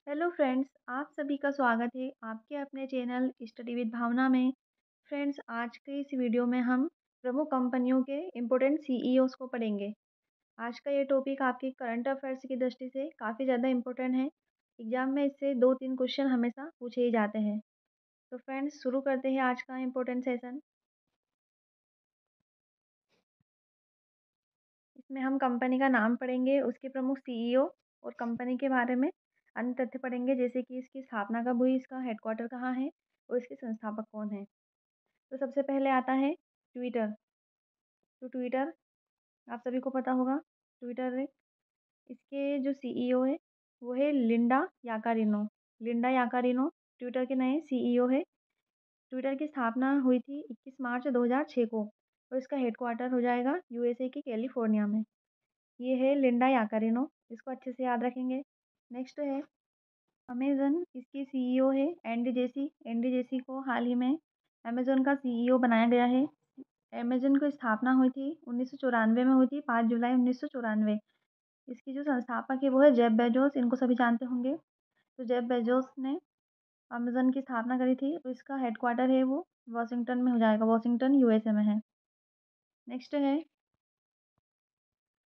Hello friends, आप सभी का स्वागत है आपके अपने चैनल स्टडी विद भावना में। फ्रेंड्स, आज के इस वीडियो में हम प्रमुख कंपनियों के इम्पोर्टेंट सीईओज को पढ़ेंगे। आज का ये टॉपिक आपके करंट अफेयर्स की दृष्टि से काफ़ी ज़्यादा इम्पोर्टेंट है। एग्जाम में इससे 2-3 क्वेश्चन हमेशा पूछे ही जाते हैं। तो फ्रेंड्स, शुरू करते हैं आज का इम्पोर्टेंट सेशन। इसमें हम कंपनी का नाम पढ़ेंगे, उसके प्रमुख सीईओ और कंपनी के बारे में अन्य तथ्य पढ़ेंगे, जैसे कि इसकी स्थापना कब हुई, इसका हेडक्वार्टर कहाँ है और इसके संस्थापक कौन हैं। तो सबसे पहले आता है ट्विटर। तो ट्विटर आप सभी को पता होगा। ट्विटर है, इसके जो सीईओ है वो है Linda Yaccarino. Linda Yaccarino Twitter के नए सीईओ है। ट्विटर की स्थापना हुई थी 21 मार्च 2006 को और इसका हेडक्वार्टर हो जाएगा यूएसए के कैलिफोर्निया में। ये है लिंडा याकारिनो, इसको अच्छे से याद रखेंगे। नेक्स्ट है अमेज़न, इसकी सीईओ है एंडी जेसी। एंडी जेसी को हाल ही में अमेज़न का सीईओ बनाया गया है। अमेज़न की स्थापना हुई थी 1994 में हुई थी, 5 जुलाई 1994। इसकी जो संस्थापक है वो है जेफ बेजोस, इनको सभी जानते होंगे। तो जेफ बेजोस ने अमेज़न की स्थापना करी थी और इसका हेडक्वार्टर है वो वाशिंगटन में हो जाएगा, वाशिंगटन यूएसए में है। नेक्स्ट है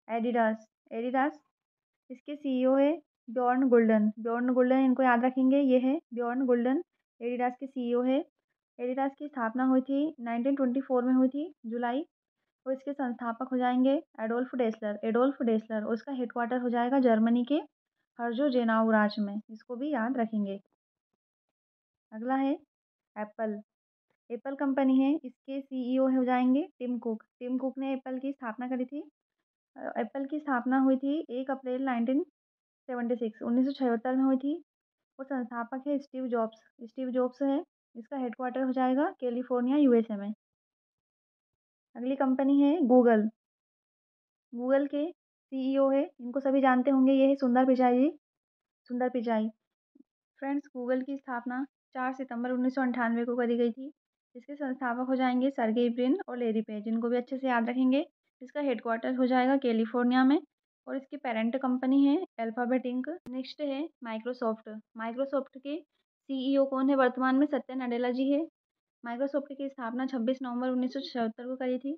एडिडास। एडिडास, इसके सीईओ है बjorn गुल्डन। बjorn गुल्डन इनको याद रखेंगे, ये है बjorn गुल्डन, एडिडास के सीईओ है। एडिडास की स्थापना हुई थी 1924 में हुई थी, जुलाई। और इसके संस्थापक हो जाएंगे एडोल्फ डेसलर। एडोल्फ डेसलर और इसका हेडक्वार्टर हो जाएगा जर्मनी के हर्जो जेनाउराच में, इसको भी याद रखेंगे। अगला है एप्पल। एप्पल कंपनी है, इसके सीईओ हो जाएंगे टिम कुक। टिम कुक ने एप्पल की स्थापना करी थी। एप्पल की स्थापना हुई थी 1 अप्रैल 1976 में हुई थी और संस्थापक है स्टीव जॉब्स। स्टीव जॉब्स है, इसका हेडक्वार्टर हो जाएगा कैलिफोर्निया यूएसए में। अगली कंपनी है गूगल। गूगल के सीईओ है, इनको सभी जानते होंगे, ये है सुंदर पिचाई जी। सुंदर पिचाई। फ्रेंड्स, गूगल की स्थापना 4 सितंबर 1998 को करी गई थी। इसके संस्थापक हो जाएंगे सर्गेई ब्रिन और लेरी पेज, इनको भी अच्छे से याद रखेंगे। इसका हेडक्वार्टर हो जाएगा कैलिफोर्निया में और इसकी पेरेंट कंपनी है अल्फाबेट इंक। नेक्स्ट है माइक्रोसॉफ्ट। माइक्रोसॉफ्ट के सीईओ कौन है वर्तमान में? सत्या नडेला जी है। माइक्रोसॉफ्ट की स्थापना 26 नवंबर 1976 को करी थी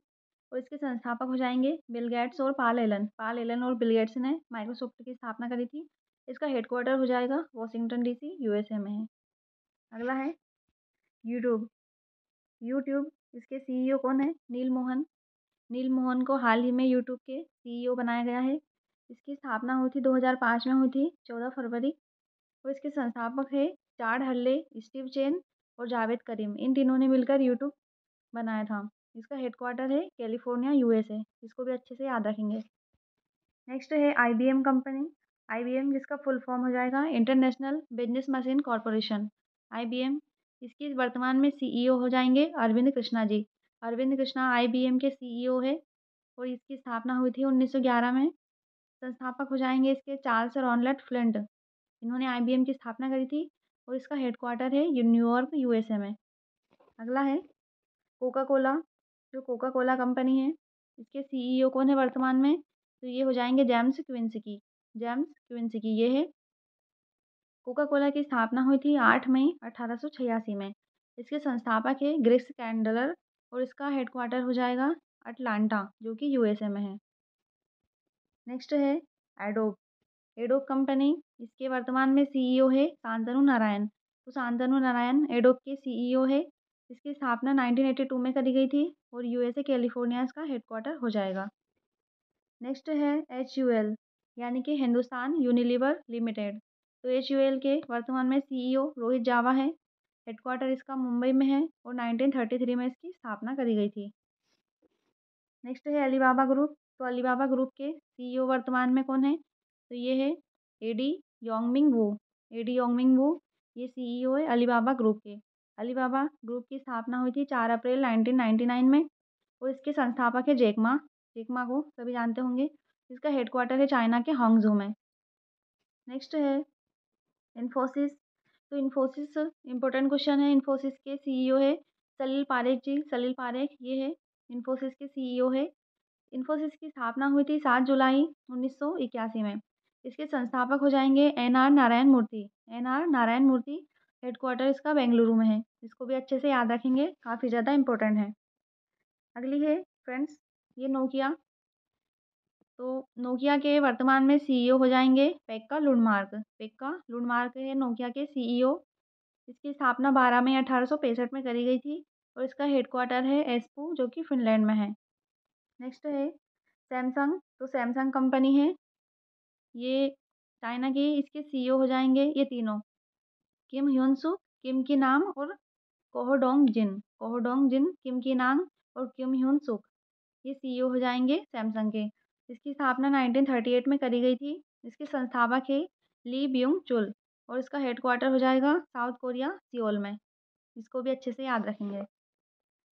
और इसके संस्थापक हो जाएंगे बिल गेट्स और पाल एलन। पाल एलन और बिल गेट्स ने माइक्रोसॉफ्ट की स्थापना करी थी। इसका हेडक्वार्टर हो जाएगा वॉशिंगटन डीसी यूएसए में है। अगला है यूट्यूब। यूट्यूब, इसके सीईओ कौन है? नील मोहन। नील मोहन को हाल ही में यूट्यूब के सीईओ बनाया गया है। इसकी स्थापना हुई थी 2005 में हुई थी, 14 फरवरी। और इसके संस्थापक है चाड हल्ले, स्टीव चेन और जावेद करीम। इन तीनों ने मिलकर यूट्यूब बनाया था। इसका हेडक्वार्टर है कैलिफोर्निया यूएसए, इसको भी अच्छे से याद रखेंगे। नेक्स्ट है आईबीएम कंपनी। आईबीएम, जिसका फुल फॉर्म हो जाएगा international business machine corporation. IBM, इसकी वर्तमान में सीईओ हो जाएंगे अरविंद कृष्णा जी। अरविंद कृष्णा आईबीएम के सीईओ है और इसकी स्थापना हुई थी 1911 में। संस्थापक हो जाएंगे इसके चार्ल्स रॉनलेट फ्लिंट। इन्होंने आईबीएम की स्थापना करी थी और इसका हेडक्वार्टर है न्यूयॉर्क यूएसए में। अगला है कोका कोला। जो कोका कोला कंपनी है, इसके सीईओ कौन है वर्तमान में? तो ये हो जाएंगे जेम्स क्विंसकी। जेम्स क्विंसकी ये है। कोका कोला की स्थापना हुई थी 8 मई 1886 में। इसके संस्थापक है ग्रिक्स कैंडलर और इसका हेडक्वार्टर हो जाएगा अटलांटा, जो कि यूएसए में है। नेक्स्ट है एडोब। एडोब कंपनी, इसके वर्तमान में सीईओ है शांतनु नारायण। तो शांतनु नारायण एडोब के सीईओ है। इसकी स्थापना 1982 में करी गई थी और यूएसए कैलिफोर्निया इसका हेडक्वार्टर हो जाएगा। नेक्स्ट है एचयूएल, यानी कि हिंदुस्तान यूनिलीवर लिमिटेड। तो एचयूएल के वर्तमान में सीईओ रोहित जावा है। हेडक्वार्टर इसका मुंबई में है और 1933 में इसकी स्थापना करी गई थी। नेक्स्ट है अलीबाबा ग्रुप। तो अलीबाबा ग्रुप के सीईओ वर्तमान में कौन है? तो ये है एडी योंगमिंग वू। एडी योंगमिंग वू ये सीईओ है अलीबाबा ग्रुप के। अलीबाबा ग्रुप की स्थापना हुई थी 4 अप्रैल 1999 में और इसके संस्थापक है जैकमा। जैकमा को सभी जानते होंगे। इसका हेडक्वार्टर है चाइना के हांगझू में। नेक्स्ट है इन्फोसिस। तो इन्फोसिस इंपॉर्टेंट क्वेश्चन है। इन्फोसिस के सीईओ है सलील पारेख जी। सलील पारेख ये है इन्फोसिस के सीईओ है। इन्फोसिस की स्थापना हुई थी 7 जुलाई 1981 में। इसके संस्थापक हो जाएँगे एन.आर. नारायण मूर्ति। एन.आर. नारायण मूर्ति, हेडक्वार्टर इसका बेंगलुरु में है। इसको भी अच्छे से याद रखेंगे, काफ़ी ज़्यादा इम्पोर्टेंट है। अगली है फ्रेंड्स, ये नोकिया। तो नोकिया के वर्तमान में सीईओ हो जाएँगे पेक्का लुंडमार्क। पेक्का लुंडमार्क है नोकिया के सीईओ। इसकी स्थापना 12 मई 1865 में करी गई थी और इसका हेडक्वार्टर है एस्पू, जो कि फ़िनलैंड में है। नेक्स्ट है सैमसंग। तो सैमसंग कंपनी है, ये चाइना की, इसके सीईओ हो जाएँगे ये तीनों, किम ह्यून सुक, किम की नाम और कोहो डोंग जिन। कोहो डोंग जिन, किम की नाम और किम ह्यून सुक, ये सीईओ हो जाएँगे सैमसंग के। इसकी स्थापना 1938 में करी गई थी। इसके संस्थापक है ली ब्यूंग चुल और इसका हेडक्वार्टर हो जाएगा साउथ कोरिया, सियोल में। इसको भी अच्छे से याद रखेंगे।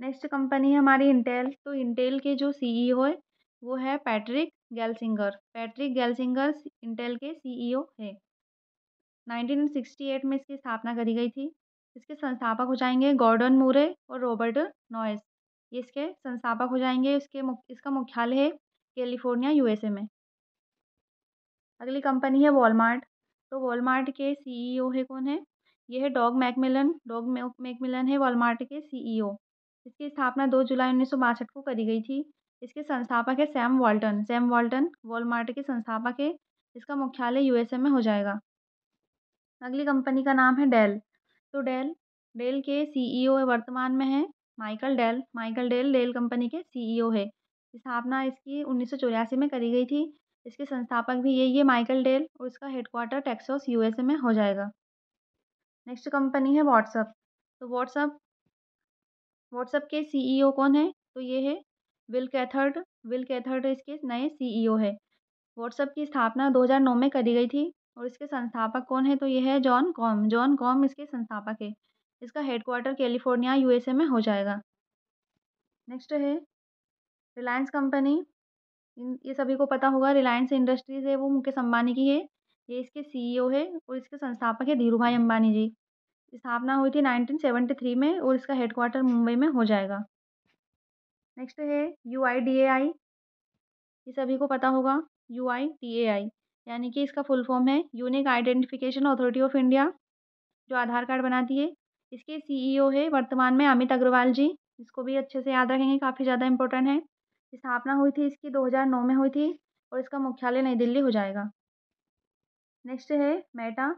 नेक्स्ट कंपनी है हमारी इंटेल। तो इंटेल के जो सीईओ है वो है पैट्रिक गेल्सिंगर। पैट्रिक गेल्सिंगर इंटेल के सीईओ है। 1968 में इसकी स्थापना करी गई थी। इसके संस्थापक हो जाएंगे गॉर्डन मूरे और रॉबर्ट नॉयस। ये इसके संस्थापक हो जाएंगे। इसका मुख्यालय है कैलिफोर्निया, यूएसए में। अगली कंपनी है वॉलमार्ट। तो वॉलमार्ट के सीईओ है कौन है? ये है डॉग मैकमिलन। मैकमिलन है वॉलमार्ट के सीईओ। इसकी स्थापना 2 जुलाई 1962 को करी गई थी। इसके संस्थापक है Sam Walton. Sam Walton Walmart के संस्थापक है। इसका मुख्यालय यूएसए में हो जाएगा। अगली कंपनी का नाम है डेल। तो डेल के सीईओ वर्तमान में है Michael Dell. Michael Dell Dell company के सीईओ है। स्थापना इसकी 1984 में करी गई थी। इसके संस्थापक भी यही है माइकल डेल और इसका हेडक्वार्टर टेक्सास, यूएसए में हो जाएगा। नेक्स्ट कंपनी है व्हाट्सअप। तो व्हाट्सअप के सीईओ कौन है? तो ये है विल कैथर्ड। विल कैथर्ड इसके नए सीईओ है। व्हाट्सएप की स्थापना 2009 में करी गई थी और इसके संस्थापक कौन है? तो ये है जॉन कॉम। जॉन कॉम इसके संस्थापक है। इसका हेडक्वार्टर कैलिफोर्निया, यूएसए में हो जाएगा। नेक्स्ट है रिलायंस कंपनी। ये सभी को पता होगा, रिलायंस इंडस्ट्रीज है वो मुकेश अंबानी की है। ये इसके सीईओ है और इसके संस्थापक है धीरूभाई अंबानी जी। स्थापना हुई थी 1973 में और इसका हेडक्वार्टर मुंबई में हो जाएगा। नेक्स्ट है यूआईडीएआई। ये सभी को पता होगा, यूआईडीएआई यानी कि इसका फुल फॉर्म है unique identification authority of India, जो आधार कार्ड बनाती है। इसके सीईओ है वर्तमान में अमित अग्रवाल जी। इसको भी अच्छे से याद रखेंगे, काफ़ी ज़्यादा इंपॉर्टेंट है। स्थापना हुई थी इसकी 2009 में हुई थी और इसका मुख्यालय नई दिल्ली हो जाएगा। नेक्स्ट है मेटा।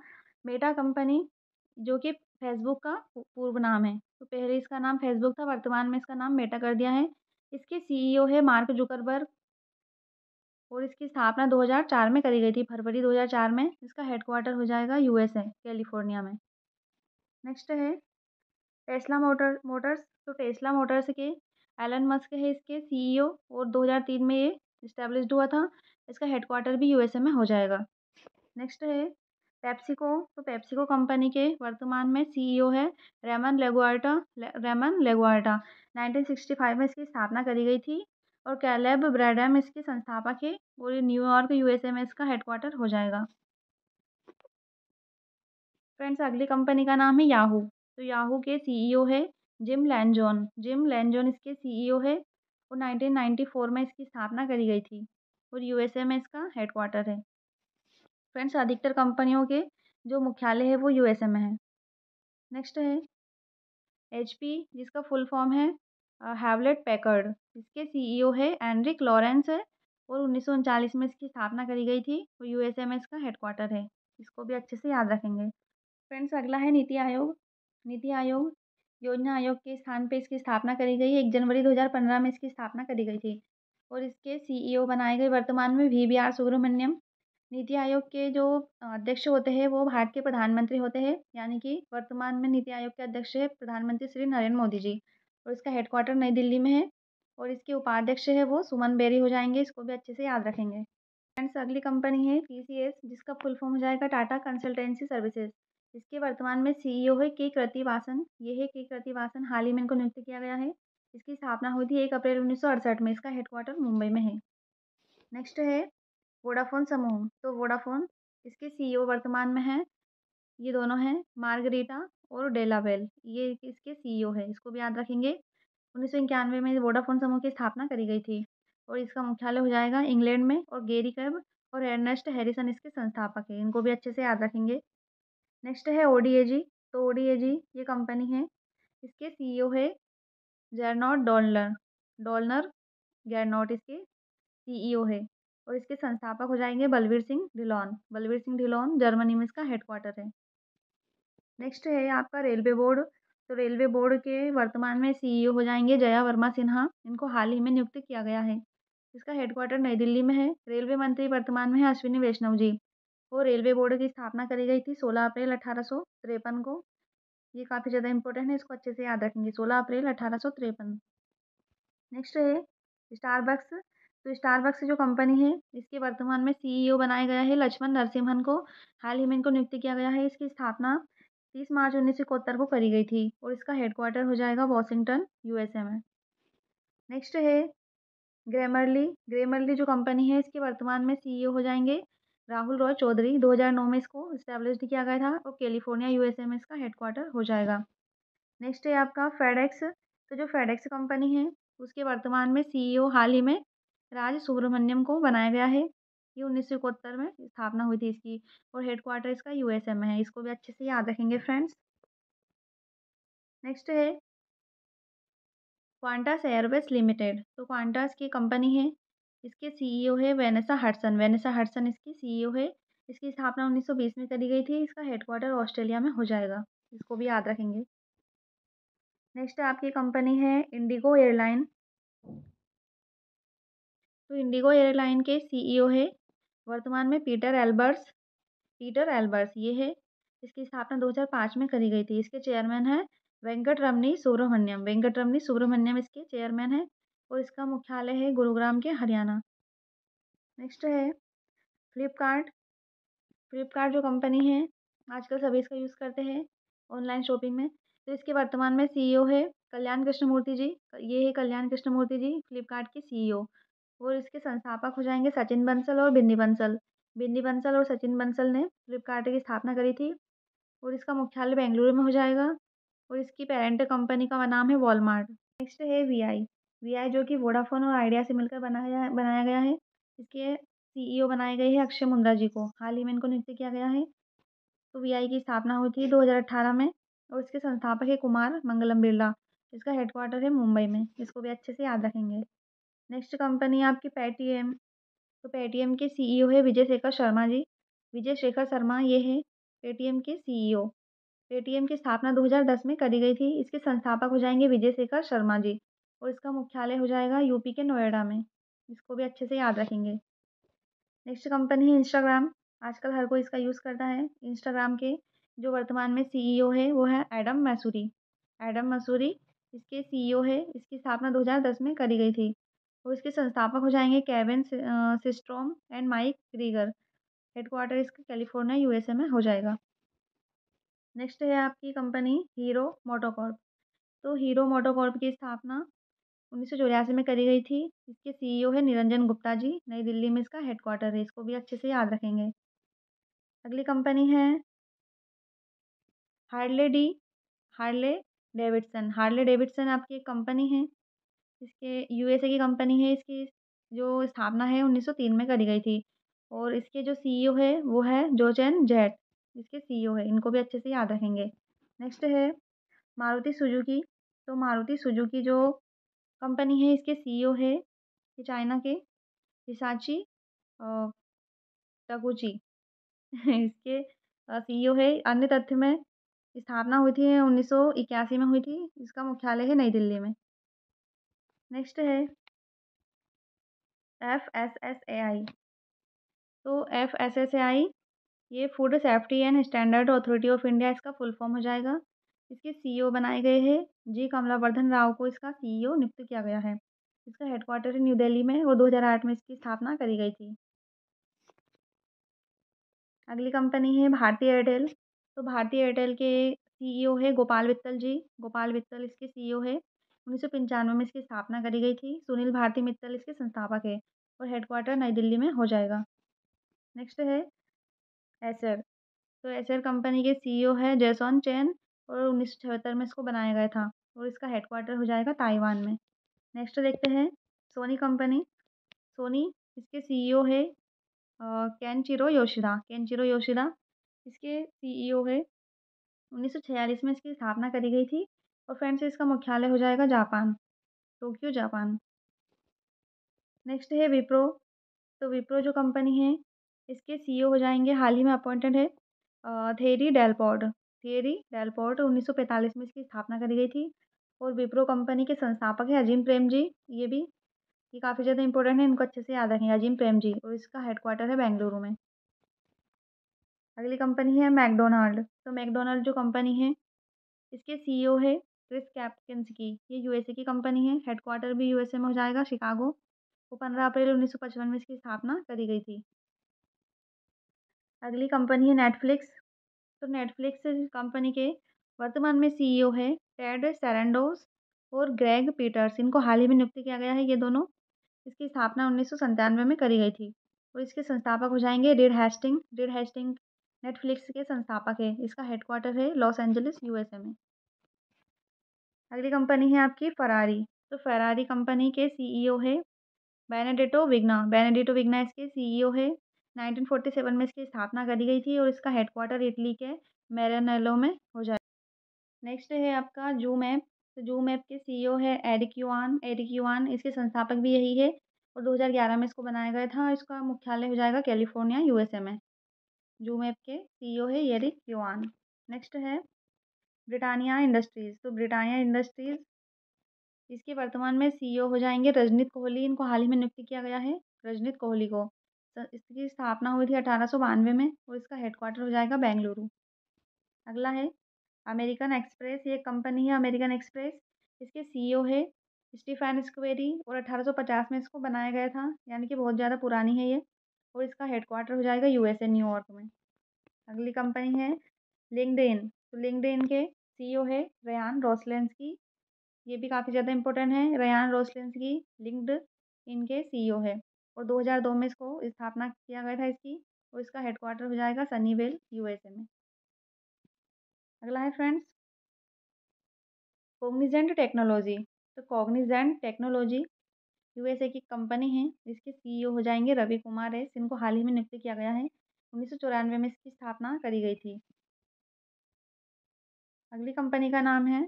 मेटा कंपनी, जो कि फेसबुक का पूर्व नाम है। तो पहले इसका नाम फेसबुक था, वर्तमान में इसका नाम मेटा कर दिया है। इसके सीईओ है मार्क जुकरबर्ग और इसकी स्थापना 2004 में करी गई थी, फरवरी 2004 में। इसका हेडक्वार्टर हो जाएगा यूएसए, कैलिफोर्निया में। नेक्स्ट है टेस्ला मोटर्स। तो टेस्ला मोटर्स के एलन मस्क है इसके सीईओ और 2003 में ये इस्टेब्लिश्ड हुआ था। इसका हेडक्वार्टर भी यूएसए में हो जाएगा। नेक्स्ट है पेप्सिको। तो पेप्सिको कंपनी के वर्तमान में सीईओ है रेमन लेगुआर्टा। रेमन लेगुआर्टा 1965 में इसकी स्थापना करी गई थी और कैलेब ब्रैडम इसके संस्थापक है और ये न्यूयॉर्क, यूएसए में इसका हेडक्वार्टर हो जाएगा। फ्रेंड्स, अगली कंपनी का नाम है याहू। तो याहू के सीईओ है जिम लैनजोन। जिम लैनजोन इसके सीईओ है और 1994 में इसकी स्थापना करी गई थी और यूएसए में इसका हेडक्वार्टर है। फ्रेंड्स, अधिकतर कंपनियों के जो मुख्यालय है वो यूएसए में है। नेक्स्ट है एचपी, जिसका फुल फॉर्म है हैवलेट पैकर्ड। इसके सीईओ है एनरिक लॉरेंस है और 1939 में इसकी स्थापना करी गई थी और यूएसए में इसका हेडक्वार्टर है। इसको भी अच्छे से याद रखेंगे। फ्रेंड्स, अगला है नीति आयोग। नीति आयोग योजना आयोग के स्थान पे इसकी स्थापना करी गई है। 1 जनवरी 2015 में इसकी स्थापना करी गई थी और इसके सीईओ बनाए गए वर्तमान में वीवीआर सुब्रमण्यम। नीति आयोग के जो अध्यक्ष होते हैं वो भारत के प्रधानमंत्री होते हैं, यानी कि वर्तमान में नीति आयोग के अध्यक्ष है प्रधानमंत्री श्री नरेंद्र मोदी जी और इसका हेडक्वार्टर नई दिल्ली में है और इसके उपाध्यक्ष है वो सुमन बेरी हो जाएंगे। इसको भी अच्छे से याद रखेंगे। फ्रेंड्स, अगली कंपनी है टीसीएस, जिसका फुल फॉर्म हो जाएगा टाटा कंसल्टेंसी सर्विसेज। इसके वर्तमान में सीईओ है के कृतिवासन। ये है के कृतिवासन, हाल ही में इनको नियुक्त किया गया है। इसकी स्थापना हुई थी 1 अप्रैल 1968 में। इसका हेडक्वार्टर मुंबई में है। नेक्स्ट है वोडाफोन समूह। तो वोडाफोन, इसके सीईओ वर्तमान में हैं, ये दोनों हैं मार्गरीटा और डेलावेल। ये इसके सीईओ है, इसको भी याद रखेंगे। 1991 में वोडाफोन समूह की स्थापना करी गई थी और इसका मुख्यालय हो जाएगा इंग्लैंड में और गेरी कैब और एर्नेस्ट हैरिसन इसके संस्थापक हैं, इनको भी अच्छे से याद रखेंगे। नेक्स्ट है ओडीएजी, तो ओडीएजी ये कंपनी है, इसके सीईओ है जेरनॉट डोलनर, डोलनर गेरनॉट इसके सीईओ है और इसके संस्थापक हो जाएँगे बलवीर सिंह ढिल्लोन, बलवीर सिंह ढिल्लोन जर्मनी में इसका हेडक्वार्टर है। नेक्स्ट है आपका रेलवे बोर्ड, तो रेलवे बोर्ड के वर्तमान में सीईओ हो जाएँगे जया वर्मा सिन्हा, इनको हाल ही में नियुक्त किया गया है। इसका हेडक्वार्टर नई दिल्ली में है। रेलवे मंत्री वर्तमान में है अश्विनी वैष्णव जी और रेलवे बोर्ड की स्थापना करी गई थी 16 अप्रैल 1853 को। ये काफ़ी ज़्यादा इम्पोर्टेंट है, इसको अच्छे से याद रखेंगे, 16 अप्रैल 1853। नेक्स्ट है स्टारबक्स, तो स्टारबक्स जो कंपनी है, इसके वर्तमान में सीईओ बनाया गया है लक्ष्मण नरसिम्हन को। हाल ही में इनको नियुक्त किया गया है। इसकी स्थापना 30 मार्च 1971 को करी गई थी और इसका हेडक्वार्टर हो जाएगा वॉशिंगटन, यूएसए में। नेक्स्ट है ग्रामरली, ग्रामरली जो कंपनी है, इसके वर्तमान में सीईओ हो जाएंगे राहुल रॉय चौधरी। 2009 में इसको इस्टेब्लिश्ड किया गया था और कैलिफोर्निया, यूएसए में इसका हेडक्वार्टर हो जाएगा। नेक्स्ट है आपका फेडेक्स, तो जो फेडेक्स कंपनी है, उसके वर्तमान में सीईओ हाल ही में राज सुब्रमण्यम को बनाया गया है। ये 1971 में स्थापना हुई थी इसकी और हेडक्वार्टर इसका यूएसए में है। इसको भी अच्छे से याद रखेंगे फ्रेंड्स। नेक्स्ट है क्वांटास एयरवेज लिमिटेड, तो क्वांटास की कंपनी है, इसके सीईओ है वेनेसा हडसन, वेनेसा हडसन इसकी सीईओ है। इसकी स्थापना 1920 में करी गई थी। इसका हेडक्वार्टर ऑस्ट्रेलिया में हो जाएगा। इसको भी याद रखेंगे। नेक्स्ट आपकी कंपनी है इंडिगो एयरलाइन, तो इंडिगो एयरलाइन के सीईओ है वर्तमान में पीटर एल्बर्स, पीटर एल्बर्स ये है। इसकी स्थापना 2005 में करी गई थी। इसके चेयरमैन हैं वेंकटरमनी सुब्रमण्यम, वेंकटरमनी सुब्रमण्यम इसके चेयरमैन हैं और इसका मुख्यालय है गुरुग्राम के हरियाणा। नेक्स्ट है फ्लिपकार्ट, फ्लिपकार्ट जो कंपनी है, आजकल सभी इसका यूज़ करते हैं ऑनलाइन शॉपिंग में। तो इसके वर्तमान में सीईओ है कल्याण कृष्णमूर्ति जी, ये है कल्याण कृष्णमूर्ति जी फ्लिपकार्ट के सीईओ और इसके संस्थापक हो जाएंगे सचिन बंसल और बिन्नी बंसल। बिन्नी बंसल और सचिन बंसल ने फ्लिपकार्ट की स्थापना करी थी और इसका मुख्यालय बेंगलुरु में हो जाएगा और इसकी पेरेंट कंपनी का नाम है वॉलमार्ट। नेक्स्ट है वीआई, वीआई जो कि वोडाफोन और आइडिया से मिलकर बनाया गया है। इसके सीईओ बनाए गए हैं अक्षय मुंद्रा जी को, हाल ही में इनको नियुक्त किया गया है। तो वीआई की स्थापना हुई थी 2018 में और इसके संस्थापक है कुमार मंगलम बिरला। इसका हेडक्वार्टर है मुंबई में। इसको भी अच्छे से याद रखेंगे। नेक्स्ट कंपनी है आपकी पेटीएम, तो पेटीएम के सीईओ है विजय शेखर शर्मा जी, विजय शेखर शर्मा ये है पेटीएम के सीईओ। पेटीएम की स्थापना 2010 में करी गई थी। इसके संस्थापक हो जाएंगे विजय शेखर शर्मा जी और इसका मुख्यालय हो जाएगा यूपी के नोएडा में। इसको भी अच्छे से याद रखेंगे। नेक्स्ट कंपनी है इंस्टाग्राम, आजकल हर कोई इसका यूज़ करता है। इंस्टाग्राम के जो वर्तमान में सीईओ है वो है एडम मैसूरी, एडम मसूरी इसके सीईओ है। इसकी स्थापना 2010 में करी गई थी और इसके संस्थापक हो जाएंगे Kevin Systrom and mic Krieger. Headquarter इसका कैलिफोर्निया, यूएसए में हो जाएगा। नेक्स्ट है आपकी कंपनी हीरो मोटोकॉर्प, तो हीरो मोटोकॉर्प की स्थापना 1984 में करी गई थी। इसके सीईओ है निरंजन गुप्ता जी, नई दिल्ली में इसका हेडक्वार्टर है। इसको भी अच्छे से याद रखेंगे। अगली कंपनी है Harley D, Harley Davidson, Harley Davidson आपकी एक कंपनी है। इसके यूएसए की कंपनी है। इसकी जो स्थापना है 1903 में करी गई थी और इसके जो सीईओ है वो है जोचेन जेट, इसके सीईओ है। इनको भी अच्छे से याद रखेंगे। नेक्स्ट है मारुति सुजुकी, तो मारुति सुजुकी जो कंपनी है, इसके सीईओ है ये चाइना के हिसाची तगुची इसके सीईओ है। अन्य तथ्य में स्थापना हुई थी 1981 में हुई थी। इसका मुख्यालय है नई दिल्ली में। नेक्स्ट है एफएसएसएआई, तो एफएसएसएआई ये food safety and standard authority of India इसका फुल फॉर्म हो जाएगा। इसके सीईओ बनाए गए हैं जी कमलावर्धन राव को इसका सीईओ नियुक्त किया गया है। इसका हेडक्वार्टर है न्यू दिल्ली में और 2008 में इसकी स्थापना करी गई थी। अगली कंपनी है भारती एयरटेल, तो भारती एयरटेल के सीईओ है गोपाल वित्तल जी, गोपाल वित्तल इसके सीईओ है। 1995 में इसकी स्थापना करी गई थी। सुनील भारती मित्तल इसके संस्थापक है और हेडक्वार्टर नई दिल्ली में हो जाएगा। नेक्स्ट है एसर, तो एसर कंपनी के सीईओ है जैसॉन चेन और 1976 में इसको बनाया गया था और इसका हेडक्वार्टर हो जाएगा ताइवान में। नेक्स्ट देखते हैं सोनी कंपनी, सोनी इसके सीईओ है केनचिरो योशिदा इसके सीईओ है। 1946 में इसकी स्थापना करी गई थी और फ्रेंड्स इसका मुख्यालय हो जाएगा जापान, टोक्यो, जापान। नेक्स्ट है विप्रो। तो विप्रो जो कंपनी है, इसके सीईओ हो जाएँगे, हाल ही में अपॉइंटेड है थियरी डेलपोर्ट 1945 में इसकी स्थापना करी गई थी और विप्रो कंपनी के संस्थापक हैं अजीम प्रेमजी। ये काफ़ी ज़्यादा इंपॉर्टेंट है, इनको अच्छे से याद रखेंगे, अजीम प्रेमजी, और इसका हेडक्वार्टर है बेंगलुरु में। अगली कंपनी है मैकडोनाल्ड। तो मैकडोनाल्ड जो कंपनी है, इसके सीईओ है क्रिस कैपकिंस्की। ये यूएसए की कंपनी है, हेडक्वार्टर भी यूएसए में हो जाएगा, शिकागो। वो 15 अप्रैल 1955 में इसकी स्थापना करी गई थी। अगली कंपनी है नेटफ्लिक्स। तो नेटफ्लिक्स कंपनी के वर्तमान में सीईओ है टेड सैरेंडोस और ग्रेग पीटर्स। इनको हाल ही में नियुक्त किया गया है, ये दोनों। इसकी स्थापना 1997 में करी गई थी और इसके संस्थापक हो जाएंगे रिड हेस्टिंग नेटफ्लिक्स के संस्थापक है। इसका हेडक्वार्टर है लॉस एंजलिस, यूएसए में। अगली कंपनी है आपकी फरारी। तो फरारी कंपनी के सीईओ है बेनेडिटो विग्ना इसके सीईओ है। 1947 में इसकी स्थापना करी गई थी और इसका हेडक्वार्टर इटली के मैरानेलो में हो जाए। नेक्स्ट है आपका जूम ऐप। तो जूम ऐप के सीईओ है एरिक युआन, इसके संस्थापक भी यही है और 2011 में इसको बनाया गया था। इसका मुख्यालय हो जाएगा कैलिफोर्निया, यूएसए में। जूम ऐप के सीईओ है एरिक युआन। नेक्स्ट है ब्रिटानिया इंडस्ट्रीज़। तो ब्रिटानिया इंडस्ट्रीज़ इसके वर्तमान में सीईओ हो जाएंगे रजनीत कोहली। इनको हाल ही में नियुक्त किया गया है, रजनीत कोहली को। इसकी स्थापना हुई थी 1892 में और इसका हेडक्वार्टर हो जाएगा बेंगलुरु। अगला है अमेरिकन एक्सप्रेस। ये कंपनी है अमेरिकन एक्सप्रेस। इसके सीईओ है स्टीफन स्क्वेरी और 1850 में इसको बनाया गया था, यानी कि बहुत ज़्यादा पुरानी है ये। और इसका हेडक्वार्टर हो जाएगा यूएसए, न्यूयॉर्क में। अगली कंपनी है लिंक्डइन। तो लिंक्डइन के सीईओ है रेयान रोसलेंस्की। ये भी काफ़ी ज़्यादा इंपॉर्टेंट है, रेयान रोसलेंस्की लिंक्ड इनके सीईओ है और 2002 में इसको स्थापना किया गया था इसकी और इसका हेडक्वार्टर हो जाएगा सनीवेल, यूएसए में। अगला है फ्रेंड्स कॉग्निजेंट टेक्नोलॉजी। तो कॉग्निजेंट टेक्नोलॉजी यूएसए की कंपनी है। इसके सीईओ हो जाएंगे रवि कुमार एस। इनको हाल ही में नियुक्त किया गया है, 1994 में इसकी स्थापना करी गई थी। अगली कंपनी का नाम है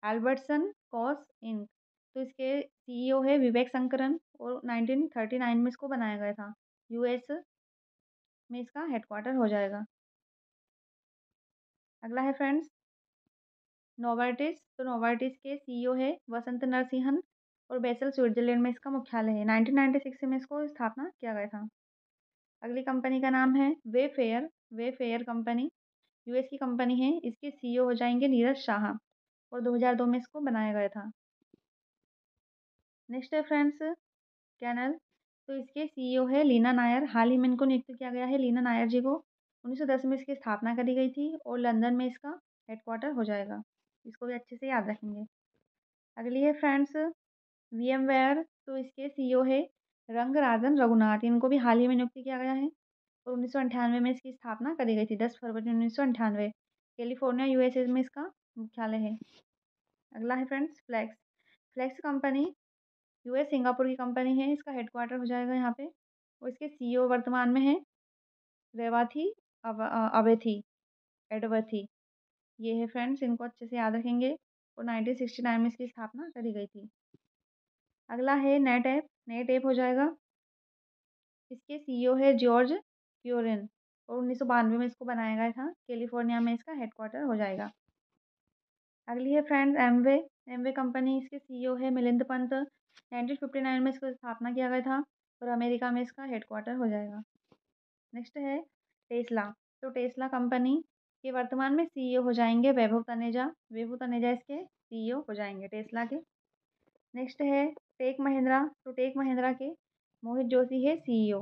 एल्बर्टसन कॉस इंक। तो इसके सीईओ है विवेक शंकरन और 1939 में इसको बनाया गया था, यूएस में इसका हेडक्वार्टर हो जाएगा। अगला है फ्रेंड्स नोवार्टिस। तो नोवार्टिस के सीईओ है वसंत नरसिंहन और बेसल, स्विट्जरलैंड में इसका मुख्यालय है। 1996 में इसको स्थापना किया गया था। अगली कंपनी का नाम है वेफेयर कंपनी। यूएस की कंपनी है। इसके सीईओ हो जाएंगे नीरज शाह और 2002 में इसको बनाया गया था। नेक्स्ट है फ्रेंड्स कैनल। तो इसके सीईओ है लीना नायर। हाल ही में इनको नियुक्त किया गया है, लीना नायर जी को। 1910 में इसकी स्थापना करी गई थी और लंदन में इसका हेडक्वार्टर हो जाएगा। इसको भी अच्छे से याद रखेंगे। अगली है फ्रेंड्स वीएमवेयर। तो इसके सीईओ है रंगराजन रघुनाथ। इनको भी हाल ही में नियुक्त किया गया है और 1998 में इसकी स्थापना करी गई थी, 10 फरवरी 1998। कैलिफोर्निया, यूएसए में इसका मुख्यालय है। अगला है friends Flex. Flex company US Singapore की कंपनी है। इसका हेडक्वार्टर हो जाएगा यहाँ पे और इसके सीईओ वर्तमान में है रेवाथी अवेथी एडवर्थी। ये है फ्रेंड्स, इनको अच्छे से याद रखेंगे और 1969 में इसकी स्थापना करी गई थी। अगला है नेट ऐप हो जाएगा। इसके सीईओ है जॉर्ज क्योरेन और 1992 में इसको बनाया गया था। कैलिफोर्निया में इसका हेडक्वार्टर हो जाएगा। अगली है फ्रेंड्स एमवे कंपनी। इसके सीईओ है मिलिंद पंत। 1959 में इसको स्थापना किया गया था और अमेरिका में इसका हेडक्वार्टर हो जाएगा। नेक्स्ट है टेस्ला। तो टेस्ला कंपनी के वर्तमान में सीईओ हो जाएंगे वैभव तनेजा इसके सीईओ हो जाएंगे टेस्ला के। नेक्स्ट है टेक महिंद्रा। तो टेक महिंद्रा के मोहित जोशी है सीईओ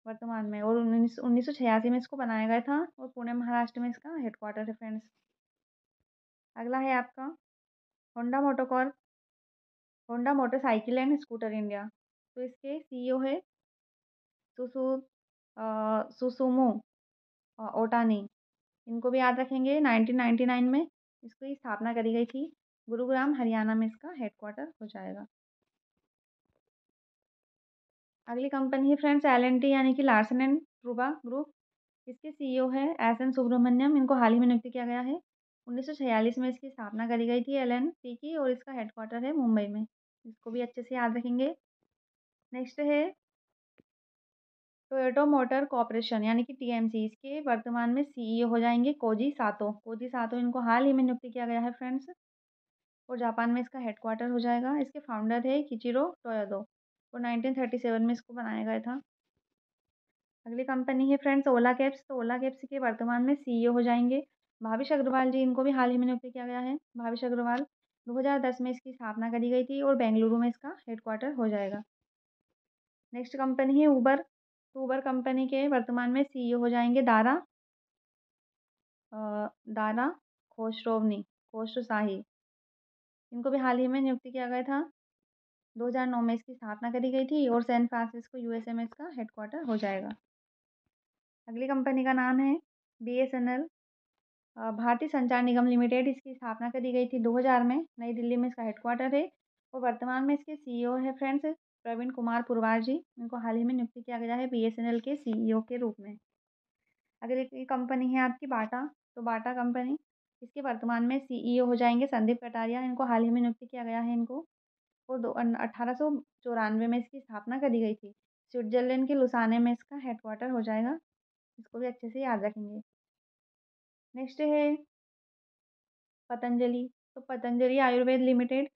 वर्तमान में और 1986 में इसको बनाया गया था और पुणे, महाराष्ट्र में इसका हेडक्वार्टर है फ्रेंड्स। अगला है आपका Honda MotoCorp, Honda motorcycle and scooter India. तो इसके सीईओ है सुसु सुसुमो ओटानी। इनको भी याद रखेंगे। 1999 में इसकी स्थापना करी गई थी। गुरुग्राम, हरियाणा में इसका हेडक्वार्टर हो जाएगा। अगली कंपनी है फ्रेंड्स एल&टी यानी कि लार्सन एंड टूब्रो ग्रुप। इसके सीईओ है एस.एन. सुब्रमण्यम। इनको हाल ही में नियुक्त किया गया है। 1946 में इसकी स्थापना करी गई थी एल&टी की और इसका हेडक्वार्टर है मुंबई में। इसको भी अच्छे से याद रखेंगे। नेक्स्ट है टोयोटा मोटर कॉर्पोरेशन यानी कि टीएमसी। इसके वर्तमान में सीईओ हो जाएंगे koji सातो। koji सातो इनको हाल ही में नियुक्त किया गया है फ्रेंड्स और जापान में इसका हेडक्वार्टर हो जाएगा। इसके फाउंडर है किचिरो टोयोदा और 1937 में इसको बनाया गया था। अगली कंपनी है फ्रेंड्स ओला कैब्स। तो ओला कैब्स के वर्तमान में सीईओ हो जाएंगे भाविश अग्रवाल जी। इनको भी हाल ही में नियुक्त किया गया है। भाविश अग्रवाल 2010 में इसकी स्थापना करी गई थी और बेंगलुरु में इसका हेडक्वार्टर हो जाएगा। नेक्स्ट कंपनी है उबर। तो उबर कंपनी के वर्तमान में सीईओ हो जाएंगे दारा खोसरोशाही। इनको भी हाल ही में नियुक्त किया गया था। 2009 में इसकी स्थापना करी गई थी और सैन फ्रांसिस्को यूएसए में इसका हेडक्वार्टर हो जाएगा। अगली कंपनी का नाम है बीएसएनएल भारतीय संचार निगम लिमिटेड। इसकी स्थापना करी गई थी 2000 में। नई दिल्ली में इसका हेडक्वार्टर है और वर्तमान में इसके सीईओ है फ्रेंड्स प्रवीण कुमार पुरवार जी। इनको हाल ही में नियुक्त किया गया है बीएसएनएल के सीईओ के रूप में। अगली कंपनी है आपकी बाटा। तो बाटा कंपनी इसके वर्तमान में सीईओ हो जाएंगे संदीप कटारिया। इनको हाल ही में नियुक्त किया गया है इनको और 1894 में इसकी स्थापना करी गई थी। स्विट्जरलैंड के लुसाने में इसका हेडक्वार्टर हो जाएगा। इसको भी अच्छे से याद रखेंगे। नेक्स्ट है पतंजलि। तो पतंजलि आयुर्वेद लिमिटेड।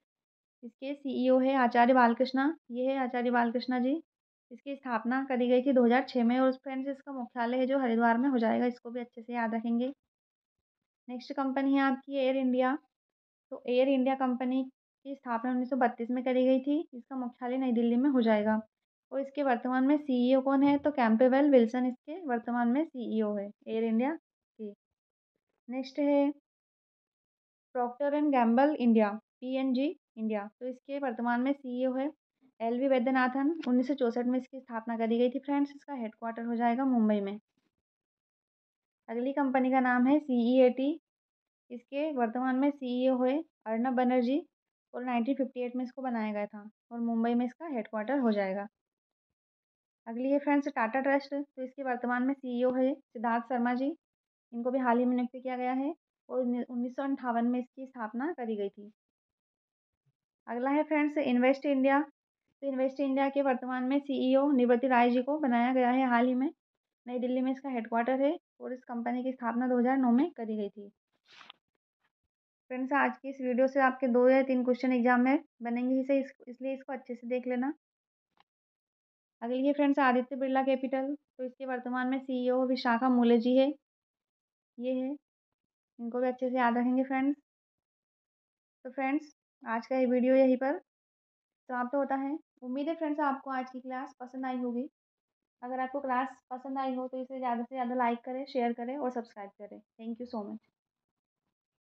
इसके सीईओ है आचार्य बालकृष्णा। ये है आचार्य बालकृष्णा जी। इसकी स्थापना करी गई थी 2006 में और फ्रेंड्स इसका मुख्यालय है जो हरिद्वार में हो जाएगा। इसको भी अच्छे से याद रखेंगे। नेक्स्ट कंपनी है आपकी एयर इंडिया। तो एयर इंडिया कंपनी की स्थापना 1932 में करी गई थी। इसका मुख्यालय नई दिल्ली में हो जाएगा और इसके वर्तमान में सीईओ कौन है? तो कैंपेबल विल्सन इसके वर्तमान में सीईओ है एयर इंडिया की। नेक्स्ट है Procter and Gamble India PNG India. तो इसके वर्तमान में सीईओ है एलवी वैद्यनाथन। 1964 में इसकी स्थापना करी गई थी फ्रेंड्स। इसका हेडक्वार्टर हो जाएगा मुंबई में। अगली कंपनी का नाम है सीईएटी। इसके वर्तमान में सीईओ है अर्नब बनर्जी और 1958 में इसको बनाया गया था और मुंबई में इसका हेडक्वार्टर हो जाएगा। अगली है फ्रेंड्स टाटा ट्रस्ट। तो इसके वर्तमान में सीईओ है सिद्धार्थ शर्मा जी। इनको भी हाल ही में नियुक्त किया गया है और 1958 में इसकी स्थापना करी गई थी। अगला है फ्रेंड्स इन्वेस्ट इंडिया। तो इन्वेस्ट इंडिया के वर्तमान में सीईओ निवृत्ति राय जी को बनाया गया है हाल ही में। नई दिल्ली में इसका हेडक्वार्टर है और इस कंपनी की स्थापना 2009 में करी गई थी। फ्रेंड्स आज की इस वीडियो से आपके 2 या 3 क्वेश्चन एग्जाम में बनेंगे ही सही, इसलिए इसको अच्छे से देख लेना। अगली है फ्रेंड्स आदित्य बिरला कैपिटल। तो इसके वर्तमान में सीईओ विशाखा मूले जी है। ये है, इनको भी अच्छे से याद रखेंगे फ्रेंड्स। तो फ्रेंड्स आज का ये वीडियो यहीं पर समाप्त होता है। उम्मीद है फ्रेंड्स आपको आज की क्लास पसंद आई होगी। अगर आपको क्लास पसंद आई हो तो इसे ज़्यादा से ज़्यादा लाइक करें, शेयर करें और सब्सक्राइब करें। Thank you so much.